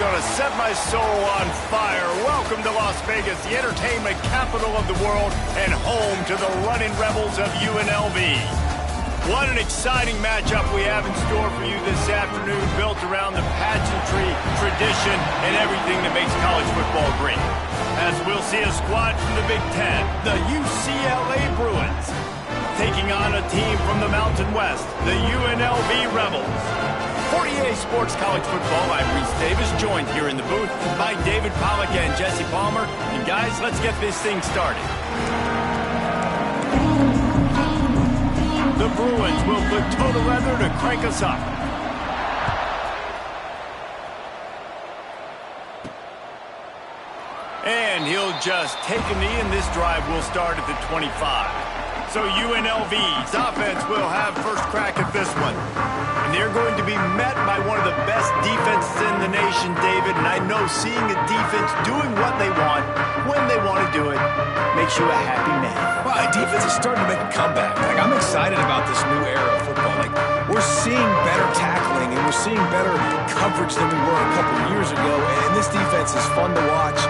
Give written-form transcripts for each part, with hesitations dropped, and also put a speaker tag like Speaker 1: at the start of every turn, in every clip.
Speaker 1: gonna set my soul on fire. Welcome to Las Vegas, the entertainment capital of the world and home to the running Rebels of UNLV. What an exciting matchup we have in store for you this afternoon, built around the pageantry, tradition, and everything that makes college football great. As we'll see a squad from the Big Ten, the UCLA Bruins, taking on a team from the Mountain West, the UNLV Rebels. 48 Sports College Football, I'm Reese Davis, joined here in the booth by David Pollack and Jesse Palmer. And guys, let's get this thing started. The Bruins will put total leather to crank us up. And he'll just take a knee, and this drive will start at the 25. So UNLV's offense will have first crack at this one. And they're going to be met by one of the best defenses in the nation, David. And I know seeing a defense doing what they want, when they want to do it, makes you a happy man.
Speaker 2: Well, defense is starting to make a comeback. Like, I'm excited about this new era of football. Like, we're seeing better tackling, and we're seeing better coverage than we were a couple of years ago. And this defense is fun to watch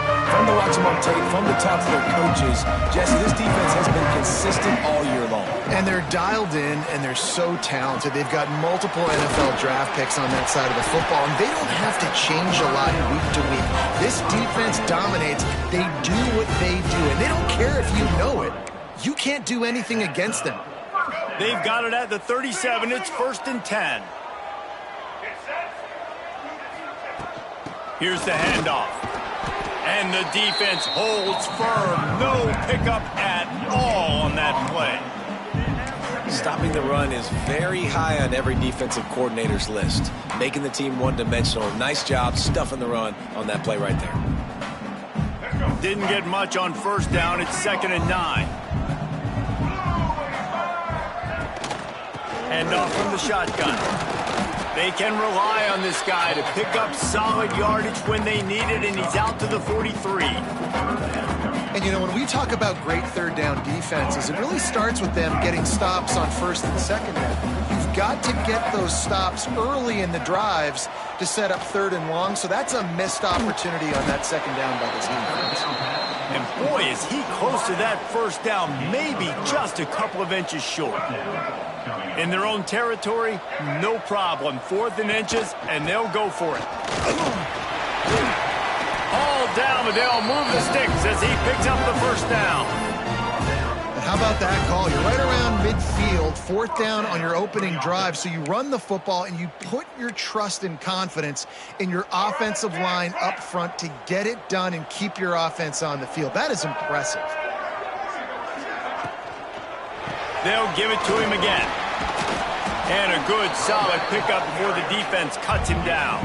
Speaker 2: them on tape, fun to talk to their coaches. Jesse, this defense has been consistent all year long.
Speaker 3: And they're dialed in, and they're so talented. They've got multiple NFL draft picks on that side of the football, and they don't have to change a lot week to week. This defense dominates. They do what they do, and they don't care if you know it. You can't do anything against them.
Speaker 1: They've got it at the 37. It's 1st and 10. Here's the handoff. And the defense holds firm. No pickup at all on that play.
Speaker 2: Stopping the run is very high on every defensive coordinator's list. Making the team one-dimensional. Nice job stuffing the run on that play right there.
Speaker 1: Didn't get much on first down. It's 2nd and 9. And off from the shotgun. They can rely on this guy to pick up solid yardage when they need it, and he's out to the 43.
Speaker 3: And, you know, when we talk about great third down defenses, it really starts with them getting stops on first and second down. You've got to get those stops early in the drives to set up 3rd and long, so that's a missed opportunity on that second down by this defense.
Speaker 1: And, boy, is he close to that first down, maybe just a couple of inches short. In their own territory, no problem. 4th and inches, and they'll go for it. All down, but they'll move the sticks as he picks up the first down.
Speaker 3: And how about that call? You're right around midfield, 4th down on your opening drive, so you run the football and you put your trust and confidence in your offensive line up front to get it done and keep your offense on the field. That is impressive.
Speaker 1: They'll give it to him again. And a good, solid pickup before the defense cuts him down.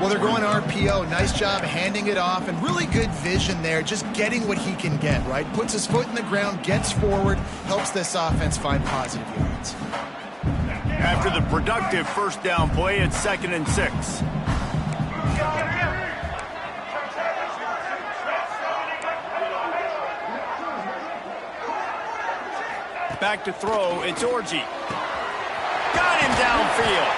Speaker 3: Well, they're going RPO. Nice job handing it off, and really good vision there, just getting what he can get, right? Puts his foot in the ground, gets forward, helps this offense find positive yards.
Speaker 1: After the productive first down play, it's 2nd and 6. Back to throw, it's Orji. Got him downfield.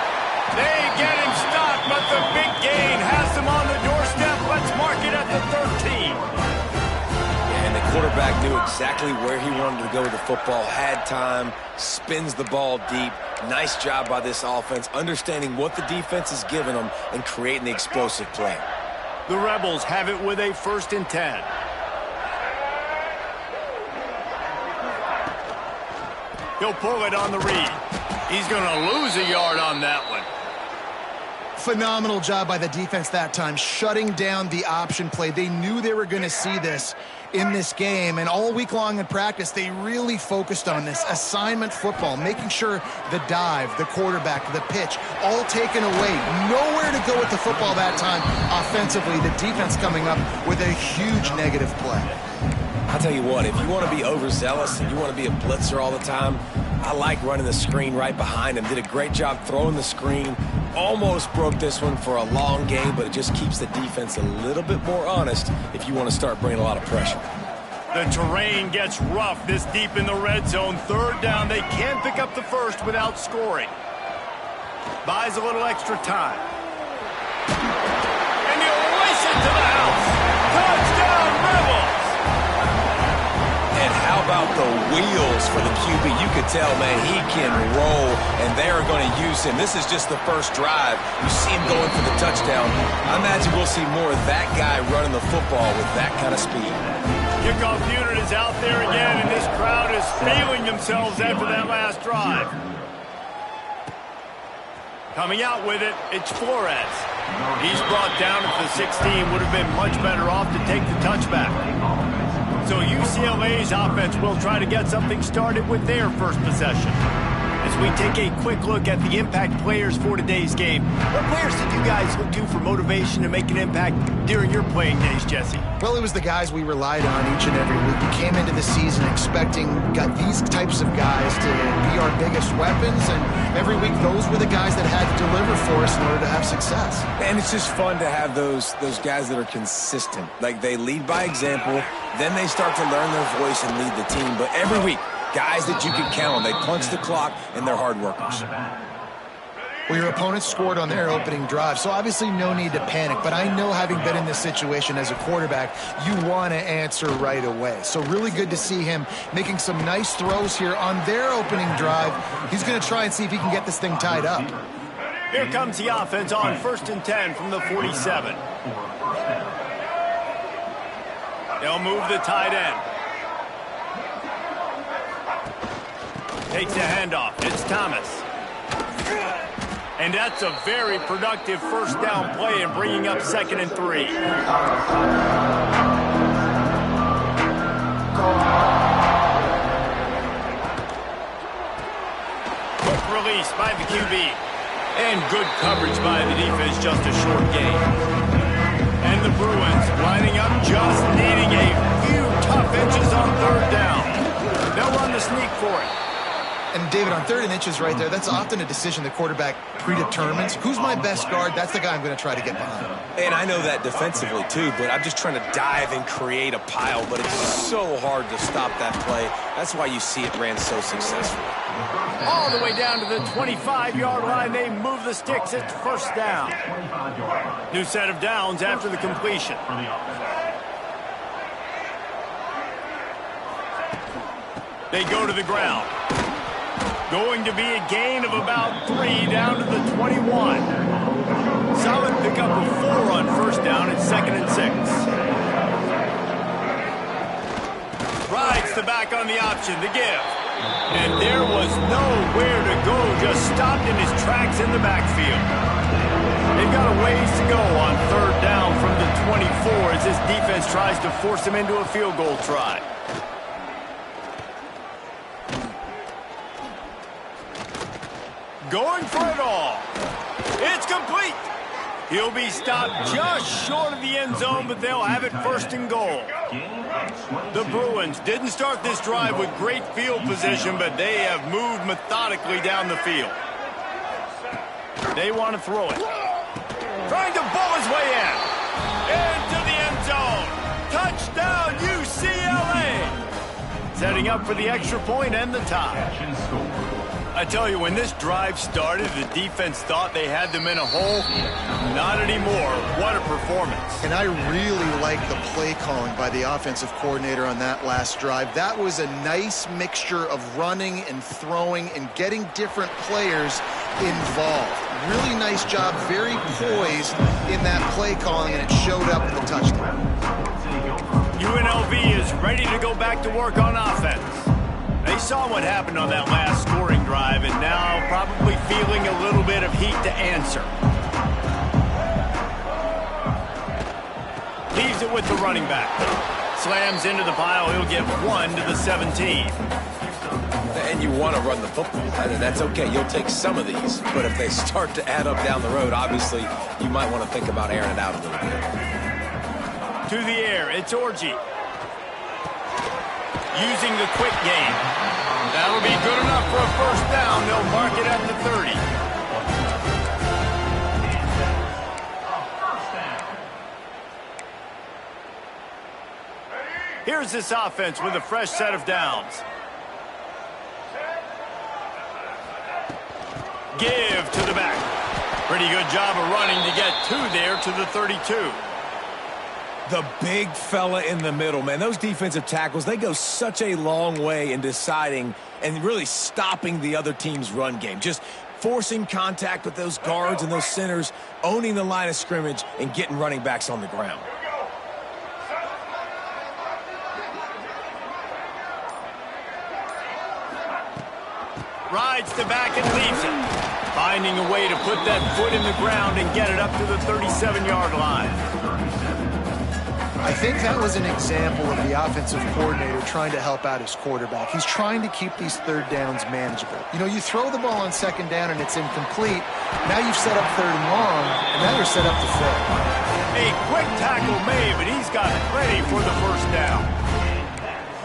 Speaker 1: They get him stopped, but the big gain has them on the doorstep. Let's mark it at the 13.
Speaker 2: And the quarterback knew exactly where he wanted to go with the football, had time, spins the ball deep. Nice job by this offense, understanding what the defense is giving them and creating the explosive play.
Speaker 1: The Rebels have it with a 1st and 10. He'll pull it on the read. He's going to lose a yard on that one.
Speaker 3: Phenomenal job by the defense that time, shutting down the option play. They knew they were going to see this in this game, and all week long in practice, they really focused on this assignment football, making sure the dive, the quarterback, the pitch, all taken away. Nowhere to go with the football that time offensively. The defense coming up with a huge negative play.
Speaker 2: I'll tell you what, if you want to be overzealous and you want to be a blitzer all the time, I like running the screen right behind him. Did a great job throwing the screen. Almost broke this one for a long game, but it just keeps the defense a little bit more honest if you want to start bringing a lot of pressure.
Speaker 1: The terrain gets rough this deep in the red zone. 3rd down, they can pick up the first without scoring. Buys a little extra time.
Speaker 2: out the wheels for the QB. You could tell, man, he can roll, and they are going to use him. This is just the first drive. You see him going for the touchdown. I imagine we'll see more of that guy running the football with that kind of speed.
Speaker 1: Kickoff unit is out there again, and this crowd is feeling themselves after that last drive. Coming out with it, it's Flores. He's brought down at the 16, would have been much better off to take the touchback. So UCLA's offense will try to get something started with their first possession. As we take a quick look at the impact players for today's game, what players did you guys look to for motivation to make an impact during your playing days, Jesse?
Speaker 3: Well, it was the guys we relied on each and every week. We came into the season expecting these types of guys to be our biggest weapons, and every week those were the guys that had to deliver for us in order to have success.
Speaker 2: And it's just fun to have those guys that are consistent. Like, they lead by example, then they start to learn their voice and lead the team. But every week, guys that you can count on. They punch the clock, and they're hard workers.
Speaker 3: Well, your opponent scored on their opening drive, so obviously no need to panic. But I know, having been in this situation as a quarterback, you want to answer right away. So really good to see him making some nice throws here on their opening drive. He's going to try and see if he can get this thing tied up.
Speaker 1: Here comes the offense on 1st and 10 from the 47. They'll move the tight end. Takes a handoff. It's Thomas. And that's a very productive first down play and bringing up 2nd and 3. Quick release by the QB. And good coverage by the defense, just a short gain. And the Bruins lining up, just needing a few tough inches on 3rd down. They'll run the sneak for it.
Speaker 3: And David, on 3rd and inches right there, that's often a decision the quarterback predetermines. Who's my best guard? That's the guy I'm going to try to get behind.
Speaker 2: And I know that defensively, too, but I'm just trying to dive and create a pile, but it's so hard to stop that play. That's why you see it ran so successfully.
Speaker 1: All the way down to the 25-yard line, they move the sticks. It's 1st down. New set of downs after the completion. They go to the ground. Going to be a gain of about 3 down to the 21. Solid pickup of 4 on 1st down. It's 2nd and 6. Rides the back on the option, the give. And there was nowhere to go, just stopped in his tracks in the backfield. They've got a ways to go on 3rd down from the 24 as this defense tries to force him into a field goal try. Going for it all. It's complete. He'll be stopped just short of the end zone, but they'll have it 1st and goal. The Bruins didn't start this drive with great field position, but they have moved methodically down the field. They want to throw it. Trying to ball his way in. Into the end zone. Touchdown, UCLA. Setting up for the extra point and the tie. I tell you, when this drive started, the defense thought they had them in a hole. Not anymore. What a performance.
Speaker 3: And I really like the play calling by the offensive coordinator on that last drive. That was a nice mixture of running and throwing and getting different players involved. Really nice job, very poised in that play calling, and it showed up in the touchdown.
Speaker 1: UNLV is ready to go back to work on offense. They saw what happened on that last scoring drive and now probably feeling a little bit of heat to answer. Leaves it with the running back. Slams into the pile. He'll get 1 to the 17.
Speaker 2: And you want to run the football. That's okay. You'll take some of these. But if they start to add up down the road, obviously, you might want to think about airing it out a little bit.
Speaker 1: To the air. It's Orji. Using the quick game. That'll be good enough for a 1st down. They'll mark it at the 30. Here's this offense with a fresh set of downs. Give to the back. Pretty good job of running to get 2 there to the 32.
Speaker 2: The big fella in the middle, man. Those defensive tackles, they go such a long way in deciding and really stopping the other team's run game. Just forcing contact with those guards and those centers, owning the line of scrimmage, and getting running backs on the ground.
Speaker 1: Rides the back and leaves it. Finding a way to put that foot in the ground and get it up to the 37-yard line.
Speaker 3: I think that was an example of the offensive coordinator trying to help out his quarterback. He's trying to keep these third downs manageable. You know, you throw the ball on second down and it's incomplete. Now you've set up third and long, and now you're set up to fill.
Speaker 1: A quick tackle made, but he's got ready for the first down.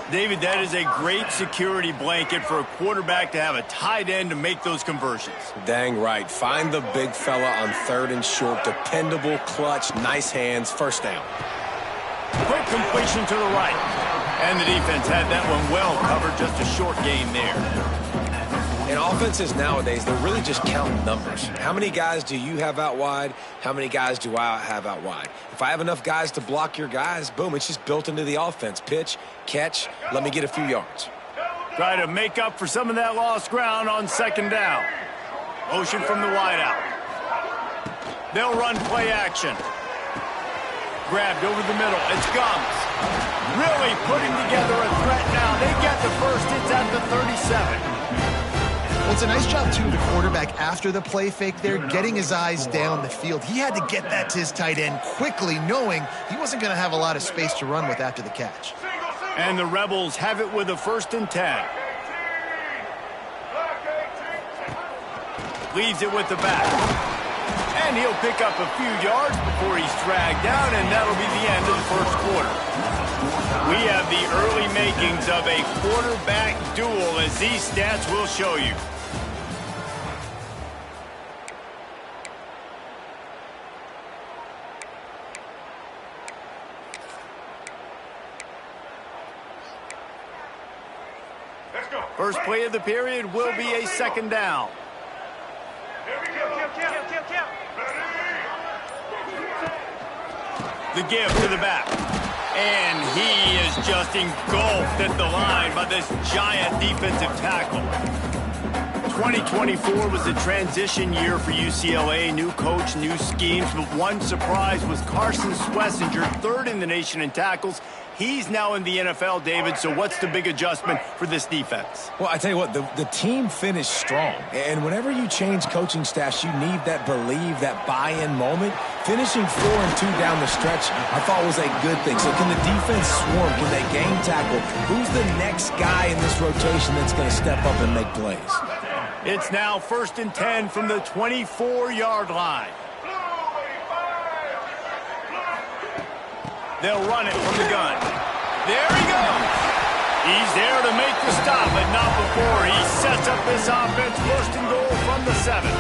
Speaker 1: David, that is a great security blanket for a quarterback to have a tight end to make those conversions.
Speaker 2: Dang right. Find the big fella on third and short. Dependable, clutch, nice hands, first down.
Speaker 1: Quick completion to the right. And the defense had that one well covered, just a short gain there.
Speaker 2: In offenses nowadays, they're really just counting numbers. How many guys do you have out wide? How many guys do I have out wide? If I have enough guys to block your guys, boom, it's just built into the offense. Pitch, catch, let me get a few yards.
Speaker 1: Try to make up for some of that lost ground on second down. Motion from the wideout. They'll run play action. Grabbed over the middle. It's Gums. Really putting together a threat now. They get the first. It's at the 37.
Speaker 3: Well, it's a nice job, too, the quarterback after the play fake there, getting his eyes down the field. He had to get that to his tight end quickly, knowing he wasn't going to have a lot of space to run with after the catch.
Speaker 1: And the Rebels have it with a 1st and 10. Leaves it with the back. And he'll pick up a few yards before he's dragged down, and that'll be the end of the first quarter. We have the early makings of a quarterback duel, as these stats will show you. First play of the period will be a second down. The give to the back. And he is just engulfed at the line by this giant defensive tackle. 2024 was a transition year for UCLA. New coach, new schemes, but one surprise was Carson Schlesinger, 3rd in the nation in tackles. He's now in the NFL, David, so what's the big adjustment for this defense?
Speaker 2: Well, I tell you what, the team finished strong. And whenever you change coaching staffs, you need that believe, that buy-in moment. Finishing 4-2 down the stretch, I thought was a good thing. So can the defense swarm? Can they game tackle? Who's the next guy in this rotation that's going to step up and make plays?
Speaker 1: It's now 1st and 10 from the 24-yard line. They'll run it from the gun. There he goes. He's there to make the stop, but not before he sets up this offense. 1st and goal from the 7.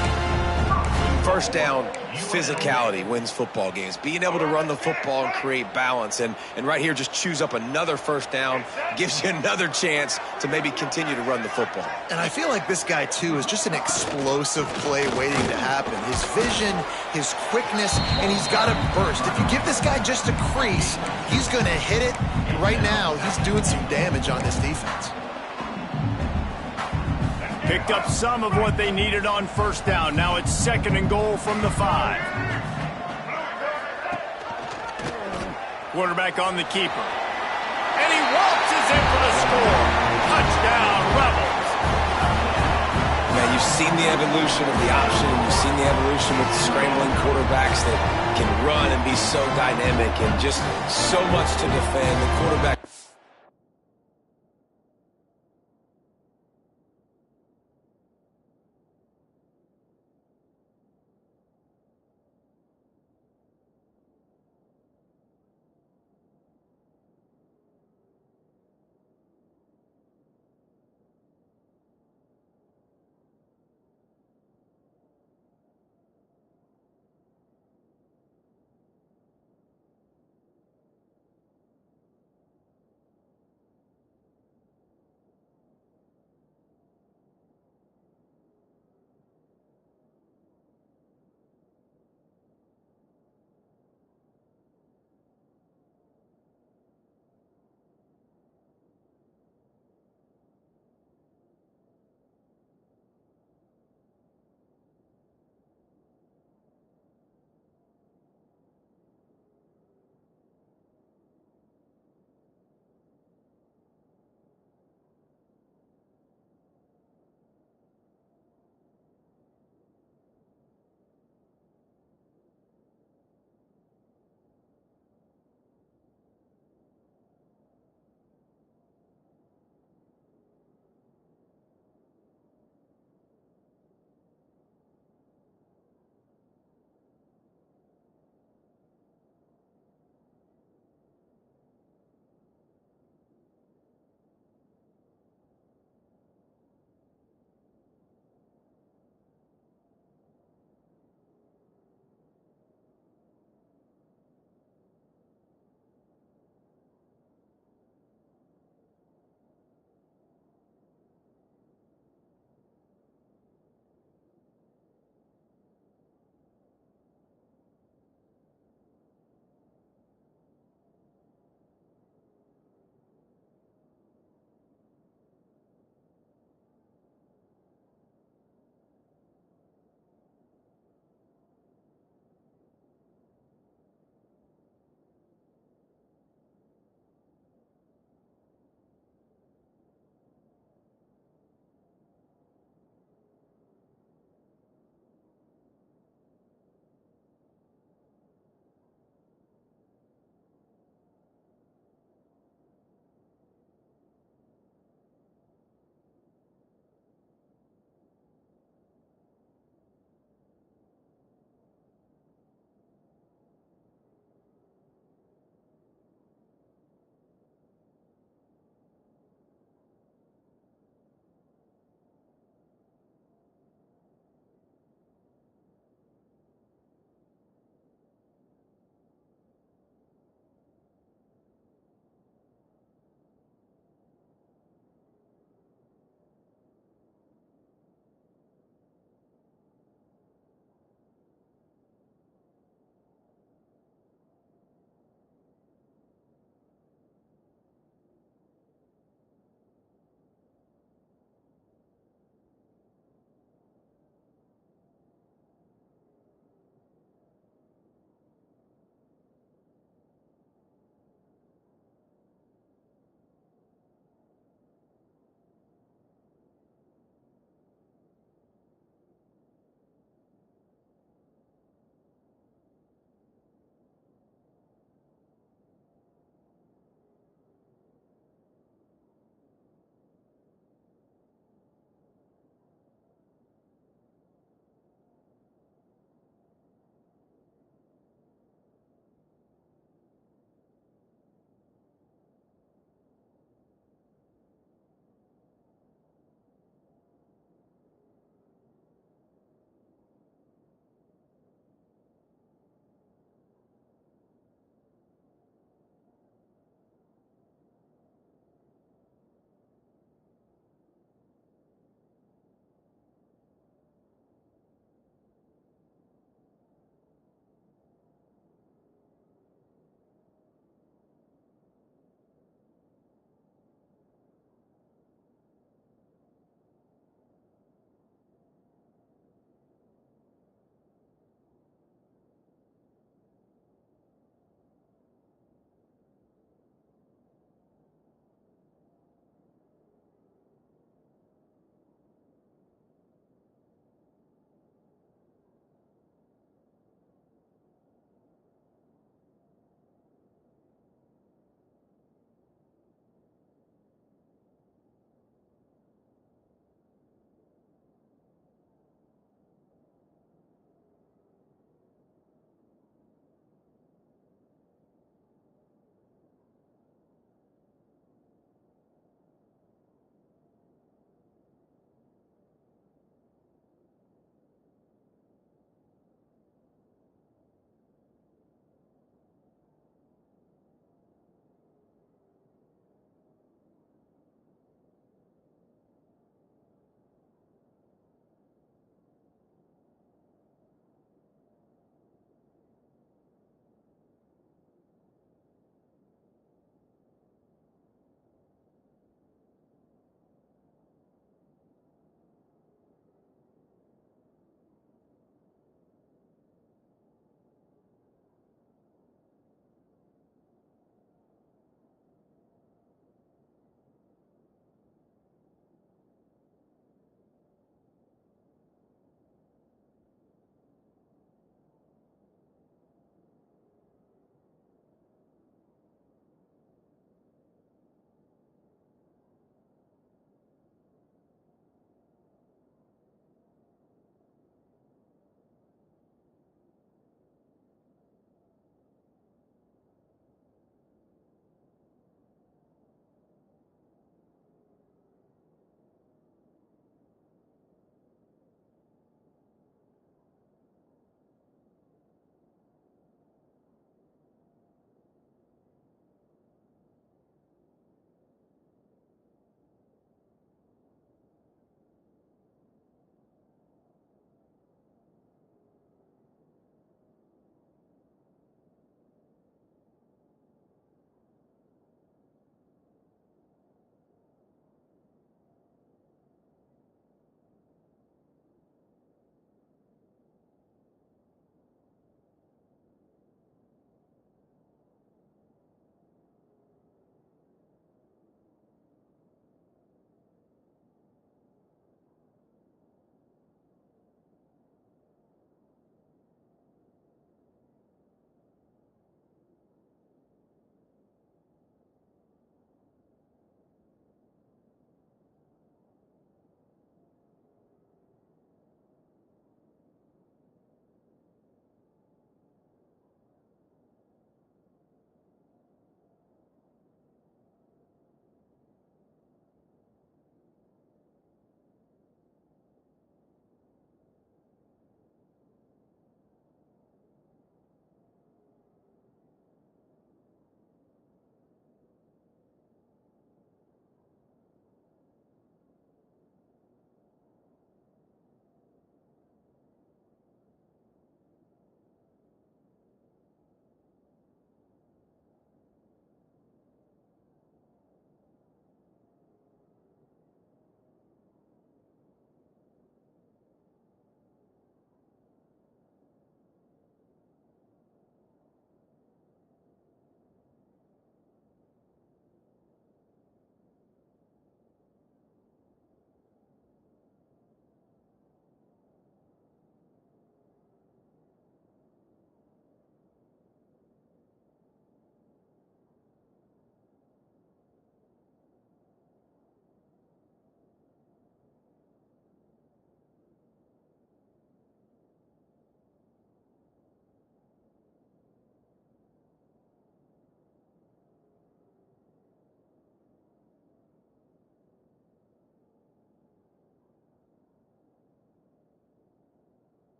Speaker 2: First down, physicality wins football games. Being able to run the football and create balance. And right here, just choose up another first down. Gives you another chance to maybe continue to run the football.
Speaker 3: And I feel like this guy, too, is just an explosive play waiting to happen. His vision, his quickness, and he's got a burst. If you give this guy just a crease, he's going to hit it. And right now, he's doing some damage on this defense.
Speaker 1: Picked up some of what they needed on first down. Now it's 2nd and goal from the 5. Quarterback on the keeper. And he waltzes in for the score. Touchdown, Rebels.
Speaker 2: Man, you've seen the evolution of the option. You've seen the evolution with the scrambling quarterbacks that can run and be so dynamic and just so much to defend. The quarterback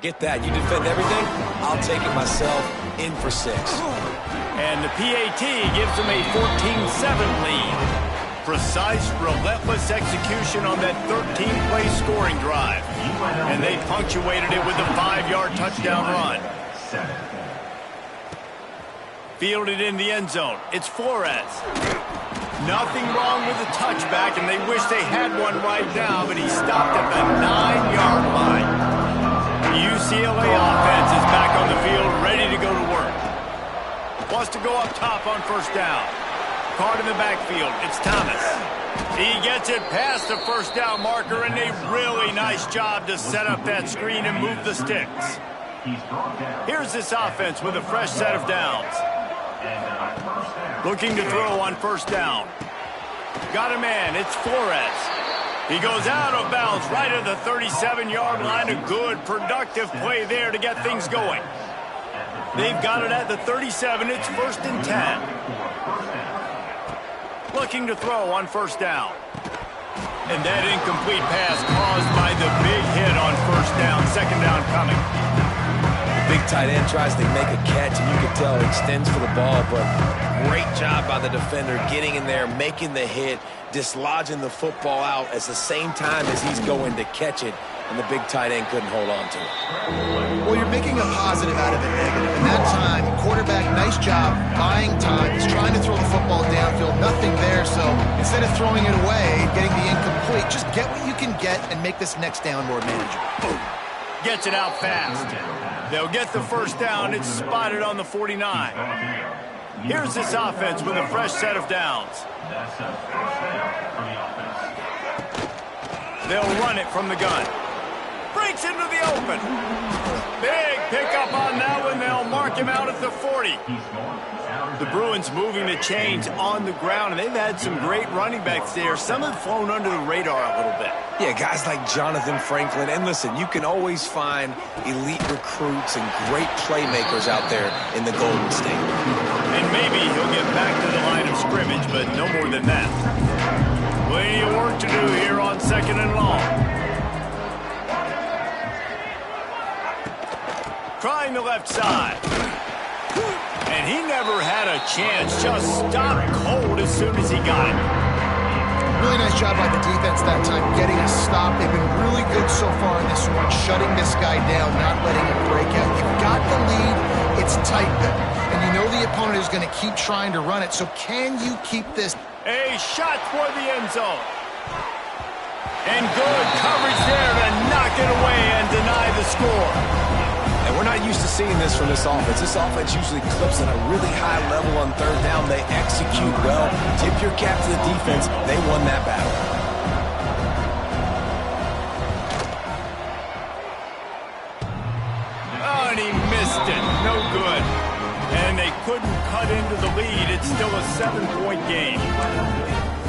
Speaker 2: Forget that. You defend everything, I'll take it myself. In for 6.
Speaker 1: And the PAT gives them a 14-7 lead. Precise, relentless execution on that 13-play scoring drive. And they punctuated it with a 5-yard touchdown run. Fielded in the end zone. It's Flores. Nothing wrong with the touchback, and they wish they had one right now, but he stopped at the 9-yard line. The UCLA offense is back on the field, ready to go to work. Wants to go up top on first down. Card in the backfield. It's Thomas. He gets it past the first down marker, and a really nice job to set up that screen and move the sticks. Here's this offense with a fresh set of downs. Looking to throw on first down. Got a man. It's Flores. He goes out of bounds right at the 37-yard line. A good, productive play there to get things going. They've got it at the 37. It's 1st and 10. Looking to throw on first down. And that incomplete pass caused by the big hit on first down. Second down coming.
Speaker 2: Big tight end tries to make a catch, and you can tell he extends for the ball, but great job by the defender getting in there, making the hit, dislodging the football out at the same time as he's going to catch it, and the big tight end couldn't hold on to it.
Speaker 3: Well, you're making a positive out of a negative. And that time, quarterback, nice job, buying time. He's trying to throw the football downfield, nothing there. So instead of throwing it away, getting the incomplete, just get what you can get and make this next down more manageable.
Speaker 1: Gets it out fast. They'll get the first down. It's spotted on the 49. Here's this offense with a fresh set of downs. They'll run it from the gun. Breaks into the open. Big pickup on that one. They'll mark him out at the 40. The Bruins moving the chains on the ground, and they've had some great running backs there. Some have flown under the radar a little bit.
Speaker 2: Yeah, guys like Jonathan Franklin. And listen, you can always find elite recruits and great playmakers out there in the Golden State.
Speaker 1: And maybe he'll get back to the line of scrimmage, but no more than that. Plenty of work to do here on 2nd and long. Trying the left side. And he never had a chance. Just stopped cold as soon as he got it.
Speaker 3: Really nice job by the defense that time, getting a stop. They've been really good so far in this one, shutting this guy down, not letting him break out. You've got the lead. It's tight, though. And you know the opponent is going to keep trying to run it. So can you keep this?
Speaker 1: A shot toward the end zone. And good coverage there to knock it away and deny the score.
Speaker 2: And we're not used to seeing this from this offense. This offense usually clips at a really high level on third down. They execute well. Tip your cap to the defense. They won that battle.
Speaker 1: Oh, and he missed it. No good. And they couldn't cut into the lead. It's still a 7-point game.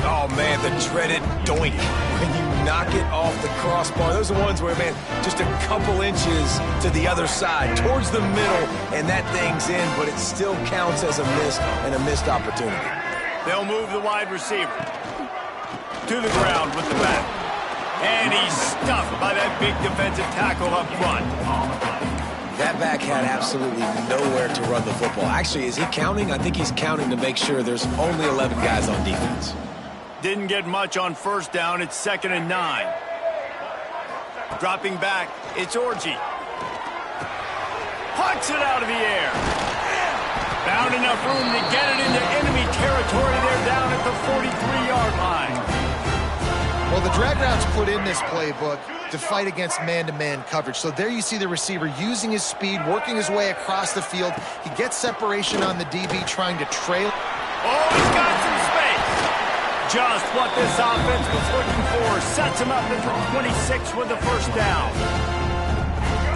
Speaker 2: Oh, man, the dreaded doink. When you knock it off the crossbar. Those are ones where, man, just a couple inches to the other side, towards the middle, and that thing's in, but it still counts as a miss and a missed opportunity.
Speaker 1: They'll move the wide receiver to the ground with the back. And he's stuffed by that big defensive tackle up front.
Speaker 2: That back had absolutely nowhere to run the football. Actually, is he counting? I think he's counting to make sure there's only 11 guys on defense.
Speaker 1: Didn't get much on first down. It's 2nd and 9. Dropping back, it's Orji. Pucks it out of the air. Found enough room to get it into enemy territory. They're down at the 43-yard line.
Speaker 3: Well, the drag route's put in this playbook to fight against man-to-man coverage. So there you see the receiver using his speed, working his way across the field. He gets separation on the DB, trying to trail.
Speaker 1: Oh, he's got some space. Just what this offense was looking for. Sets him up at the 26 with the first down.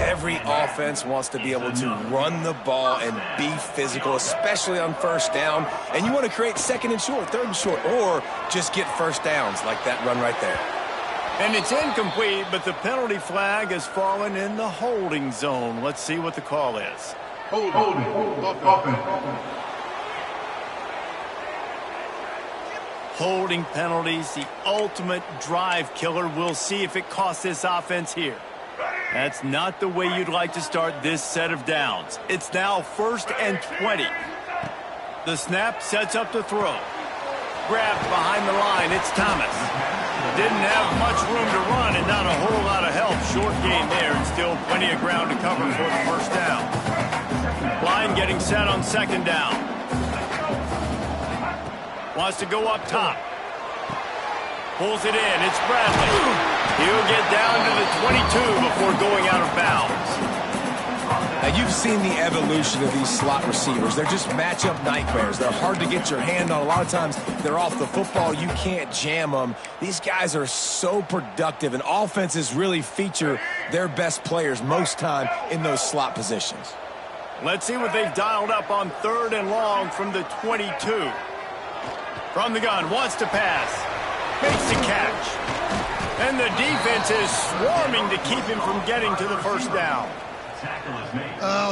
Speaker 2: Every offense wants to be able to run the ball and be physical, especially on first down. And you want to create 2nd and short, 3rd and short, or just get first downs like that run right there.
Speaker 1: And it's incomplete, but the penalty flag has fallen in the holding zone. Let's see what the call is.
Speaker 4: Holding.
Speaker 1: Holding penalties, the ultimate drive killer. We'll see if it costs this offense here. That's not the way you'd like to start this set of downs. It's now 1st and 20. The snap sets up the throw. Grabbed behind the line, it's Thomas. Didn't have much room to run and not a whole lot of help. Short gain there and still plenty of ground to cover for the first down. Line getting set on 2nd down. Wants to go up top. Pulls it in. It's Bradley. He'll get down to the 22 before going out of bounds.
Speaker 2: Now, you've seen the evolution of these slot receivers. They're just matchup nightmares. They're hard to get your hand on. A lot of times, they're off the football. You can't jam them. These guys are so productive, and offenses really feature their best players most time in those slot positions.
Speaker 1: Let's see what they've dialed up on 3rd and long from the 22. From the gun, wants to pass. Makes the catch. And the defense is swarming to keep him from getting to the first down.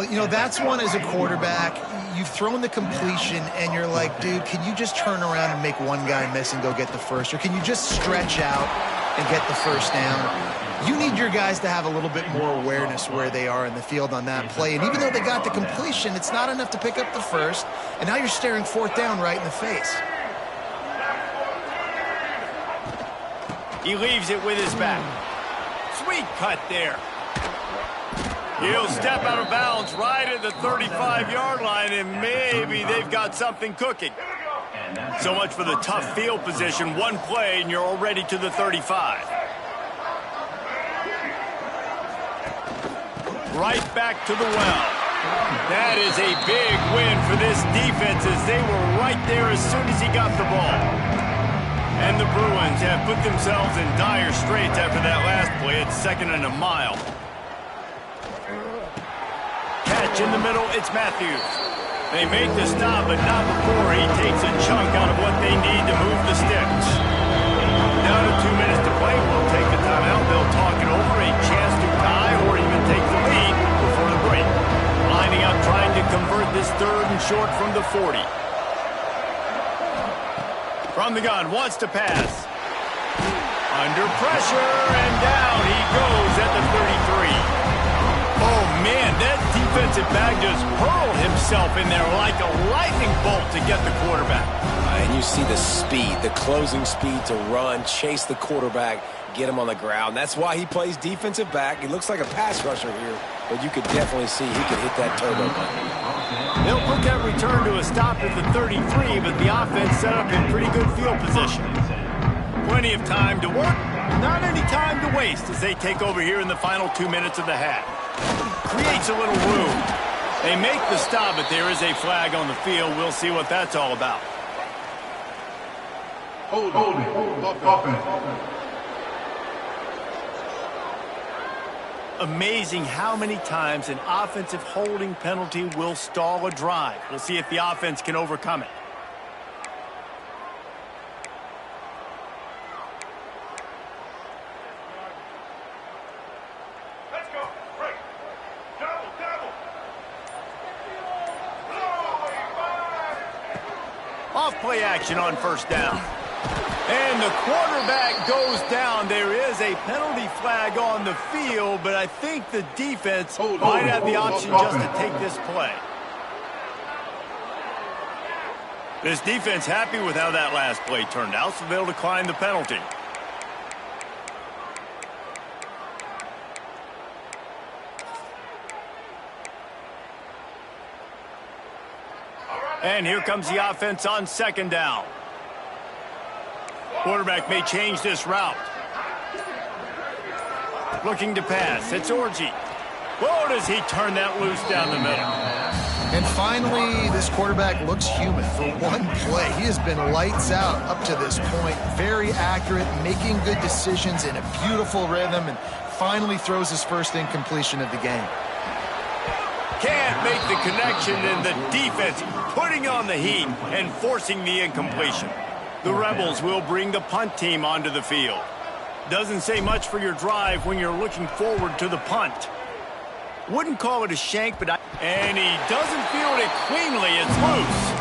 Speaker 3: You know, that's one as a quarterback. You've thrown the completion, and you're like, dude, can you just turn around and make one guy miss and go get the first? Or can you just stretch out and get the first down? You need your guys to have a little bit more awareness where they are in the field on that play. And even though they got the completion, it's not enough to pick up the first. And now you're staring 4th down right in the face.
Speaker 1: He leaves it with his back. Sweet cut there. He'll step out of bounds right at the 35-yard line, and maybe they've got something cooking. So much for the tough field position. One play, and you're already to the 35. Right back to the well. That is a big win for this defense as they were right there as soon as he got the ball. And the Bruins have put themselves in dire straits after that last play. It's 2nd and a mile. Catch in the middle, it's Matthews. They make the stop, but not before he takes a chunk out of what they need to move the sticks. Down to 2 minutes to play. We'll take the timeout. They'll talk it over. A chance to tie or even take the lead before the break. Lining up, trying to convert this 3rd and short from the 40. From the gun, wants to pass. Under pressure, and down he goes at the 33. Oh, man, that defensive back just hurled himself in there like a lightning bolt to get the quarterback.
Speaker 2: And you see the speed, the closing speed to run, chase the quarterback, get him on the ground. That's why he plays defensive back. He looks like a pass rusher here, but you could definitely see he could hit that turbo button.
Speaker 1: They'll put that return to a stop at the 33, but the offense set up in pretty good field position. Plenty of time to work, not any time to waste as they take over here in the final 2 minutes of the half. Creates a little room. They make the stop, but there is a flag on the field. We'll see what that's all about.
Speaker 4: Hold it.
Speaker 1: Amazing how many times an offensive holding penalty will stall a drive. We'll see if the offense can overcome it.
Speaker 4: Let's go. Break. Double.
Speaker 1: Off play action on 1st down. And the quarterback goes down. There is a penalty flag on the field, but I think the defense might have the option just to take this play. This defense happy with how that last play turned out, so they'll decline the penalty. And here comes the offense on 2nd down. Quarterback may change this route. Looking to pass. It's Orji. Whoa, does he turn that loose down the middle.
Speaker 3: And finally, this quarterback looks human for one play. He has been lights out up to this point. Very accurate, making good decisions in a beautiful rhythm, and finally throws his first incompletion of the game.
Speaker 1: Can't make the connection, and the defense putting on the heat and forcing the incompletion. The Rebels will bring the punt team onto the field. Doesn't say much for your drive when you're looking forward to the punt. Wouldn't call it a shank, and he doesn't field it cleanly. It's loose.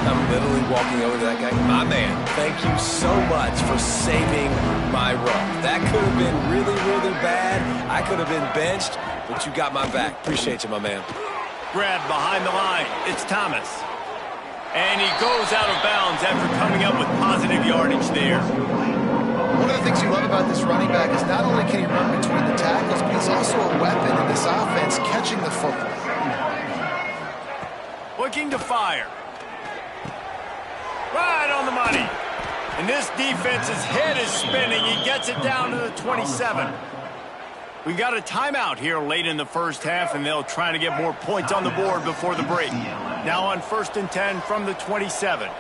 Speaker 2: I'm literally walking over to that guy. My man, thank you so much for saving my run. That could have been really, really bad. I I could have been benched, but you got my back. Appreciate you, my man.
Speaker 1: Grab behind the line. It's Thomas. And he goes out of bounds after coming up with positive yardage there.
Speaker 3: One of the things you love about this running back is not only can he run between the tackles, but he's also a weapon in this offense catching the football.
Speaker 1: Looking to fire. Right on the money. And this defense's head is spinning. He gets it down to the 27. We've got a timeout here late in the first half, and they'll try to get more points on the board before the break. Now on 1st and 10 from the 27.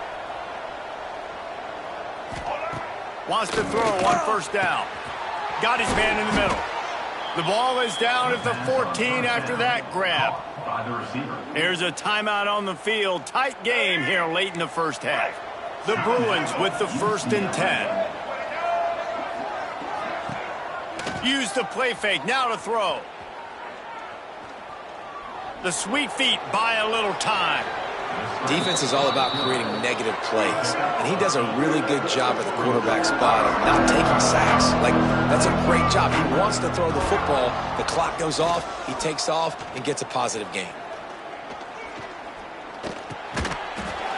Speaker 1: Wants to throw on 1st down. Got his man in the middle. The ball is down at the 14 after that grab. There's a timeout on the field. Tight game here late in the first half. The Bruins with the 1st and 10. Use the play fake. Now to throw. The sweet feet buy a little time.
Speaker 2: Defense is all about creating negative plays, and he does a really good job at the quarterback spot of not taking sacks. Like, that's a great job. He wants to throw the football. The clock goes off, he takes off, and gets a positive gain.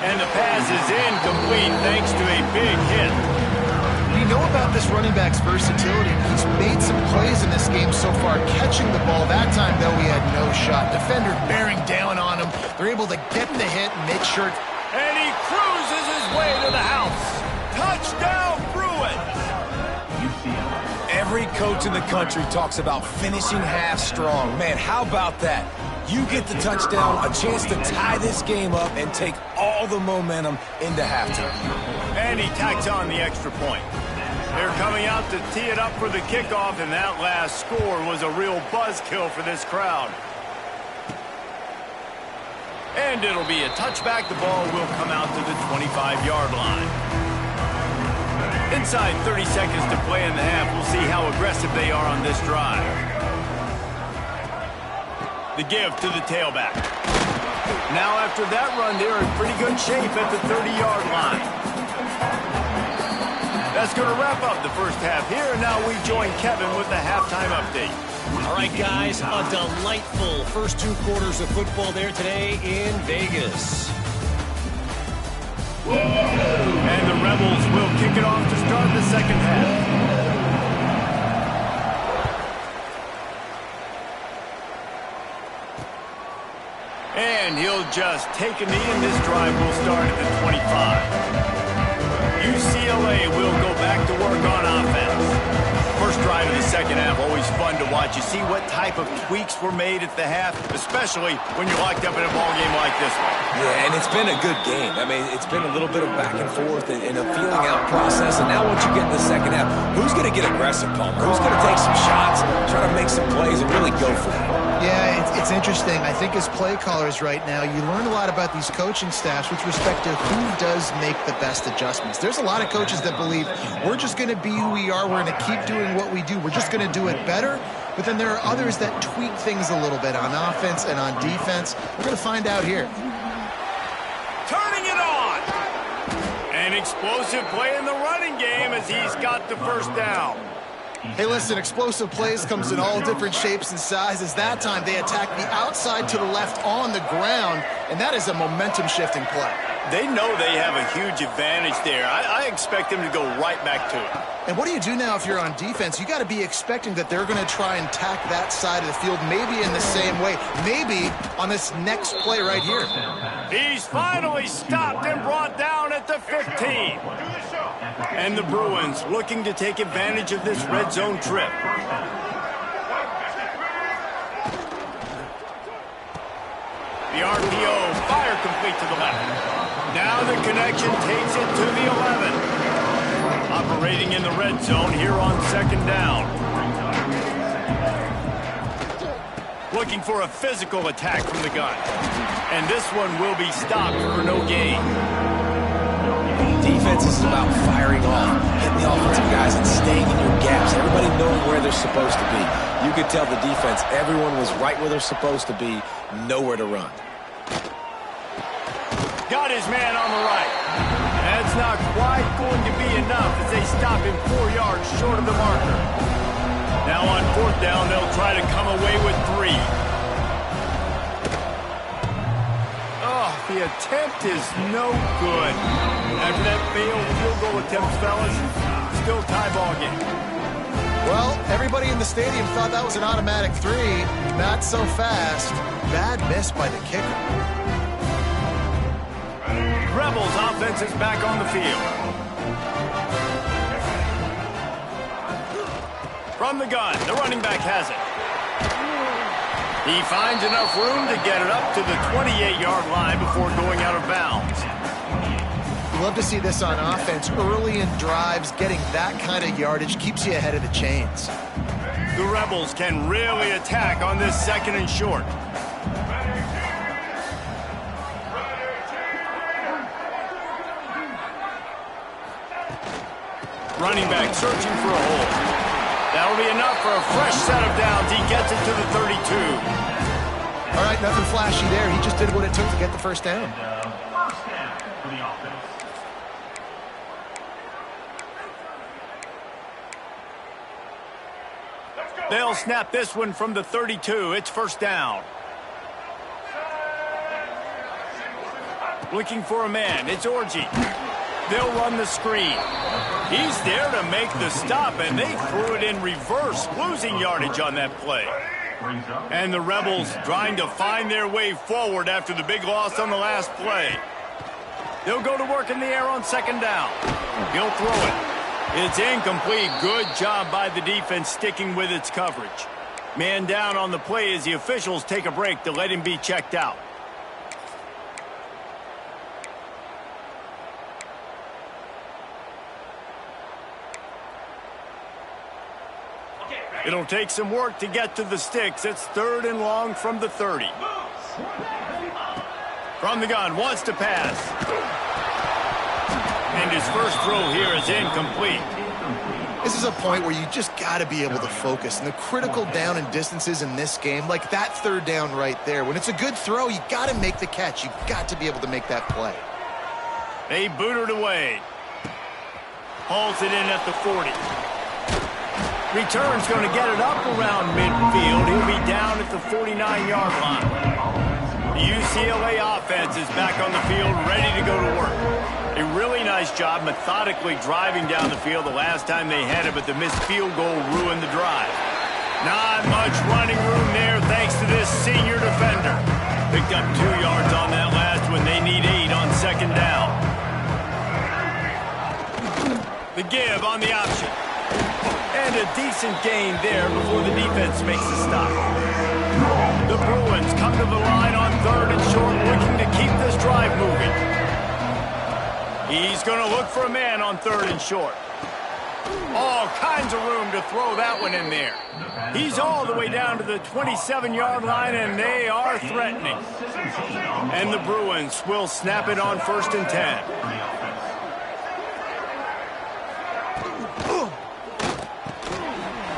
Speaker 1: And the pass is incomplete thanks to a big hit.
Speaker 3: We know about this running back's versatility. He's made some plays in this game so far, catching the ball. That time, though, he had no shot. Defender bearing down on him. They're able to get the hit and make sure.
Speaker 1: And he cruises his way to the house. Touchdown, Bruins!
Speaker 2: Every coach in the country talks about finishing half strong. Man, how about that? You get the touchdown, a chance to tie this game up and take all the momentum into halftime.
Speaker 1: And he tacks on the extra point. They're coming out to tee it up for the kickoff, and that last score was a real buzzkill for this crowd. And it'll be a touchback. The ball will come out to the 25-yard line. Inside 30 seconds to play in the half. We'll see how aggressive they are on this drive. The give to the tailback. Now after that run, they're in pretty good shape at the 30-yard line. That's going to wrap up the first half here. And now we join Kevin with the halftime update.
Speaker 5: All right, guys, a delightful first 2 quarters of football there today in Vegas.
Speaker 1: And the Rebels will kick it off to start the second half. And he'll just take a knee, and this drive will start at the 25. UCLA will go back to work on offense. First drive of the second half, always fun to watch. You see what type of tweaks were made at the half, especially when you're locked up in a ball game like this one.
Speaker 2: Yeah, and it's been a good game. I mean, it's been a little bit of back and forth and a feeling out process. And now once you get in the second half, who's going to get aggressive, Palmer? Who's going to take some shots, try to make some plays, and really go for it?
Speaker 3: Yeah, it's interesting. I think as play callers right now, you learn a lot about these coaching staffs with respect to who does make the best adjustments. There's a lot of coaches that believe we're just going to be who we are. We're going to keep doing what we do. We're just going to do it better. But then there are others that tweak things a little bit on offense and on defense. We're going to find out here.
Speaker 1: Turning it on. An explosive play in the running game as he's got the first down.
Speaker 3: Hey, listen, explosive plays comes in all different shapes and sizes. That time they attack the outside to the left on the ground, and that is a momentum-shifting play.
Speaker 1: They know they have a huge advantage there. I expect them to go right back to it.
Speaker 3: And what do you do now if you're on defense? You got to be expecting that they're going to try and tack that side of the field, maybe in the same way, maybe on this next play right here.
Speaker 1: He's finally stopped and brought down at the 15. And the Bruins looking to take advantage of this red zone trip. The RPO, fire complete to the left. Now the connection takes it to the 11. Operating in the red zone here on second down. Looking for a physical attack from the gun. And this one will be stopped for no gain.
Speaker 2: Defense is about firing off, hitting the offensive guys and staying in your gaps. Everybody knowing where they're supposed to be. You could tell the defense, everyone was right where they're supposed to be, nowhere to run.
Speaker 1: Got his man on the right. That's not quite going to be enough as they stop him 4 yards short of the marker. Now on fourth down, they'll try try to come away with 3. Oh, the attempt is no good. After that failed field goal attempt, fellas, still tie ball game.
Speaker 3: Well, everybody in the stadium thought that was an automatic 3. Not so fast. Bad miss by the kicker.
Speaker 1: Rebels offense is back on the field. From the gun, the running back has it. He finds enough room to get it up to the 28-yard line before going out of bounds.
Speaker 3: You love to see this on offense. Early in drives, getting that kind of yardage keeps you ahead of the chains.
Speaker 1: The Rebels can really attack on this 2nd and short. Running back searching for a hole. That'll be enough for a fresh set of downs. He gets it to the 32.
Speaker 3: All right, nothing flashy there. He just did what it took to get the first down.
Speaker 4: First down for the offense.
Speaker 1: They'll snap this one from the 32. It's first down. Looking for a man. It's Orgy. They'll run the screen. He's there to make the stop, and they threw it in reverse, losing yardage on that play. And the Rebels trying to find their way forward after the big loss on the last play. They'll go to work in the air on 2nd down. He'll throw it. It's incomplete. Good job by the defense sticking with its coverage. Man down on the play as the officials take a break to let him be checked out. It'll take some work to get to the sticks. It's 3rd and long from the 30. From the gun, wants to pass. And his first throw here is incomplete.
Speaker 3: This is a point where you just got to be able to focus. And the critical down and distances in this game, like that 3rd down right there, when it's a good throw, you got to make the catch. You got to be able to make that play.
Speaker 1: They boot it away. Hauls it in at the 40. Return's going to get it up around midfield. He'll be down at the 49-yard line. The UCLA offense is back on the field, ready to go to work. A really nice job methodically driving down the field the last time they had it, but the missed field goal ruined the drive. Not much running room there thanks to this senior defender. Picked up 2 yards on that last one. They need 8 on 2nd down. The give on the option. And a decent gain there before the defense makes a stop. The Bruins come to the line on 3rd and short, looking to keep this drive moving. He's going to look for a man on 3rd and short. All kinds of room to throw that one in there. He's all the way down to the 27-yard line, and they are threatening. And the Bruins will snap it on 1st and 10.